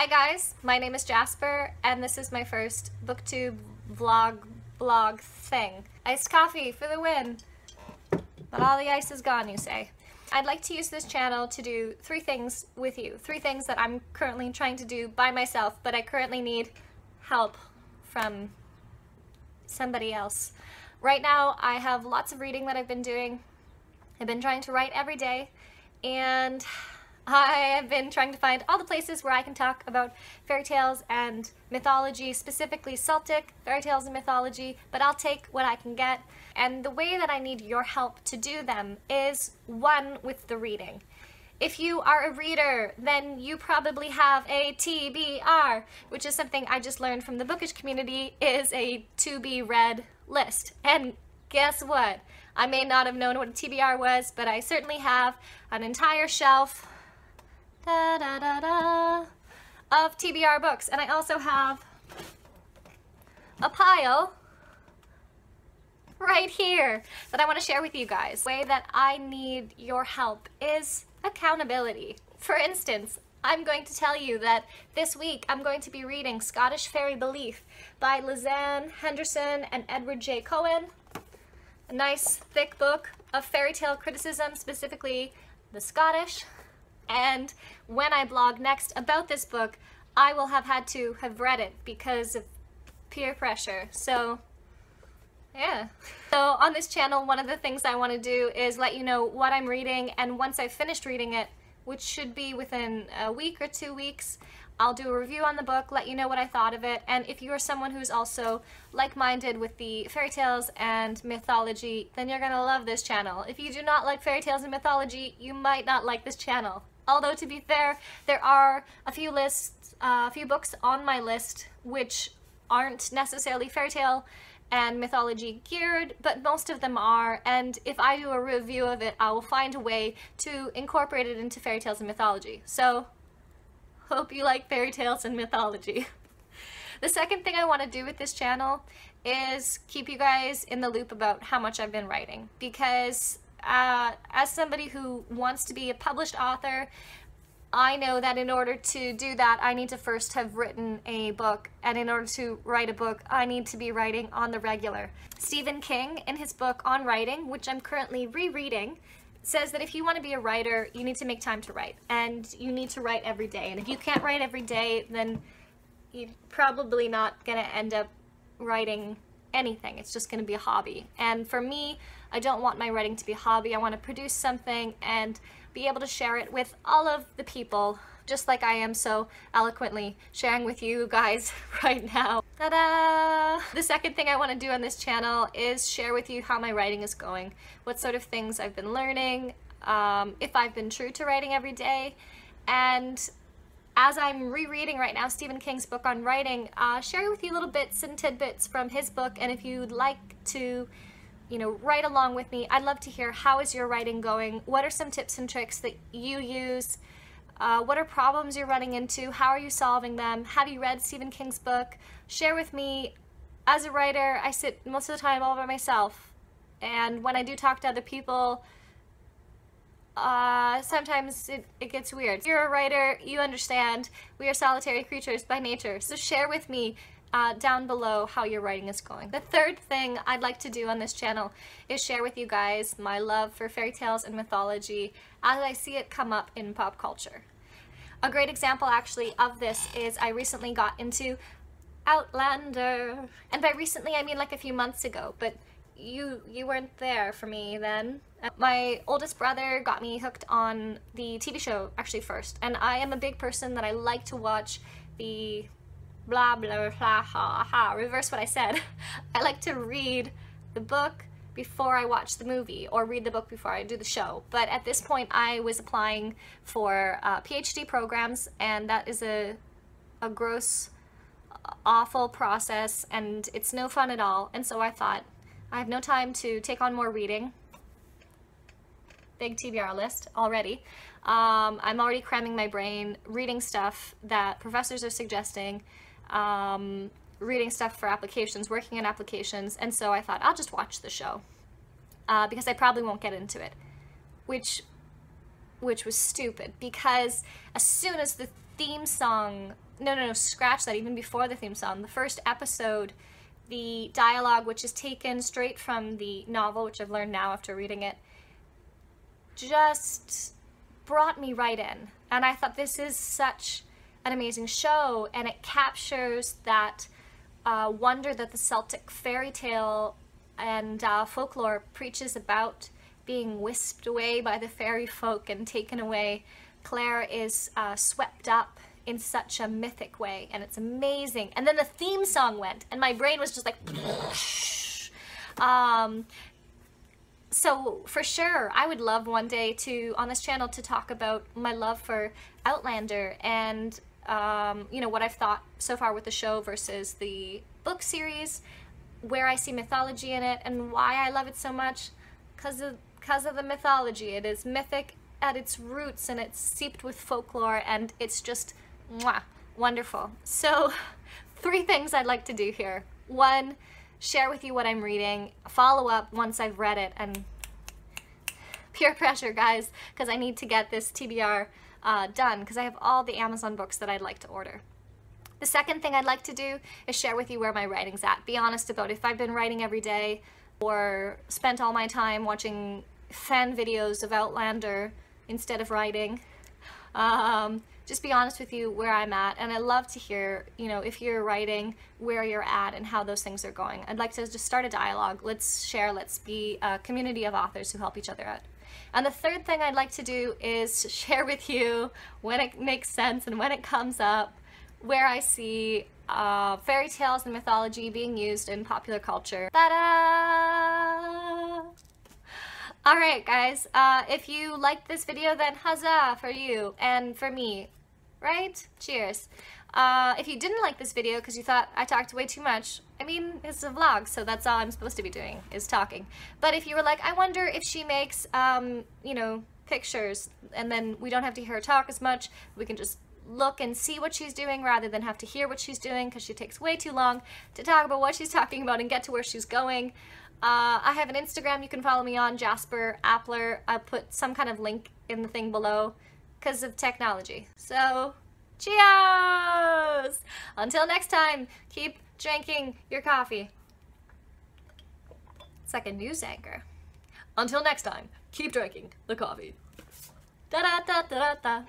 Hi guys, my name is Jasper, and this is my first booktube blog thing. Iced coffee for the win! But all the ice is gone, you say. I'd like to use this channel to do 3 things with you. 3 things that I'm currently trying to do by myself, but I currently need help from somebody else. Right now, I have lots of reading that I've been doing. I've been trying to write every day, and I have been trying to find all the places where I can talk about fairy tales and mythology, specifically Celtic fairy tales and mythology, but I'll take what I can get. And the way that I need your help to do them is, 1, with the reading. If you are a reader, then you probably have a TBR, which is something I just learned from the bookish community is a to-be-read list. And guess what? I may not have known what a TBR was, but I certainly have an entire shelf of TBR books, and I also have a pile right here that I want to share with you guys. The way that I need your help is accountability. For instance, I'm going to tell you that this week I'm going to be reading Scottish Fairy Belief by Lizanne Henderson and Edward J. Cohen. A nice thick book of fairy tale criticism, specifically the Scottish. And when I blog next about this book, I will have had to have read it because of peer pressure. So yeah. So on this channel, one of the things I want to do is let you know what I'm reading, and once I've finished reading it, which should be within a week or 2 weeks, I'll do a review on the book, let you know what I thought of it. And if you are someone who's also like-minded with the fairy tales and mythology, then you're gonna love this channel. If you do not like fairy tales and mythology, you might not like this channel. Although, to be fair, there are a few books on my list which aren't necessarily fairy tale and mythology geared, but most of them are, and if I do a review of it, I will find a way to incorporate it into fairy tales and mythology. So, hope you like fairy tales and mythology. The second thing I want to do with this channel is keep you guys in the loop about how much I've been writing, because as somebody who wants to be a published author, I know that in order to do that, I need to first have written a book, and in order to write a book, I need to be writing on the regular. Stephen King, in his book on writing, which I'm currently rereading, says that if you want to be a writer, you need to make time to write, and you need to write every day. And if you can't write every day, then you're probably not going to end up writing anything. It's just going to be a hobby. And for me, I don't want my writing to be a hobby. I want to produce something and be able to share it with all of the people, just like I am so eloquently sharing with you guys right now. Ta-da! The second thing I want to do on this channel is share with you how my writing is going, what sort of things I've been learning, if I've been true to writing every day, and as I'm rereading right now Stephen King's book on writing, share with you little bits and tidbits from his book, and if you'd like to write along with me, I'd love to hear how is your writing going, what are some tips and tricks that you use, what are problems you're running into, how are you solving them, have you read Stephen King's book? Share with me. As a writer, I sit most of the time all by myself, and when I do talk to other people, sometimes it gets weird. If you're a writer, you understand we are solitary creatures by nature, so share with me down below how your writing is going. The third thing I'd like to do on this channel is share with you guys my love for fairy tales and mythology as I see it come up in pop culture. A great example actually of this is I recently got into Outlander. And by recently I mean like a few months ago, but you weren't there for me then. My oldest brother got me hooked on the TV show actually first, and I am a big person that I like to watch the blah blah blah ha ha, reverse what I said. I like to read the book before I watch the movie, or read the book before I do the show. But at this point I was applying for PhD programs, and that is a gross, awful process, and it's no fun at all. And so I thought, I have no time to take on more reading. Big TBR list already. I'm already cramming my brain, reading stuff that professors are suggesting, reading stuff for applications, working on applications, and so I thought I'll just watch the show because I probably won't get into it, which was stupid, because as soon as the theme song, no, scratch that, even before the theme song, the first episode, the dialogue, which is taken straight from the novel, which I've learned now after reading it, just brought me right in. And I thought, this is such an amazing show, and it captures that wonder that the Celtic fairy tale and folklore preaches about being whisked away by the fairy folk and taken away. Claire is swept up in such a mythic way, and it's amazing. And then the theme song went, and my brain was just like, so for sure, I would love one day to, on this channel, to talk about my love for Outlander and you know, what I've thought so far with the show versus the book series, where I see mythology in it, and why I love it so much, because of the mythology. It is mythic at its roots, and it's seeped with folklore, and it's just mwah, wonderful. So 3 things I'd like to do here. 1, share with you what I'm reading, follow up once I've read it, and peer pressure, guys, because I need to get this TBR done, because I have all the Amazon books that I'd like to order. The second thing I'd like to do is share with you where my writing's at. Be honest about if I've been writing every day or spent all my time watching fan videos of Outlander instead of writing. Just be honest with you where I'm at, and I'd love to hear, you know, if you're writing, where you're at and how those things are going. I'd like to just start a dialogue. Let's share, let's be a community of authors who help each other out. And the third thing I'd like to do is share with you, when it makes sense and when it comes up, where I see fairy tales and mythology being used in popular culture. Ta-da! Alright guys, if you liked this video, then huzzah for you and for me, right? Cheers. If you didn't like this video because you thought I talked way too much, I mean, it's a vlog, so that's all I'm supposed to be doing, is talking. But if you were like, I wonder if she makes, you know, pictures, and then we don't have to hear her talk as much, we can just look and see what she's doing rather than have to hear what she's doing, because she takes way too long to talk about what she's talking about and get to where she's going. I have an Instagram you can follow me on, Jasper Appler. I'll put some kind of link in the thing below because of technology. So, cheers! Until next time, keep drinking your coffee. It's like a news anchor. Until next time, keep drinking the coffee. Da da da da da da.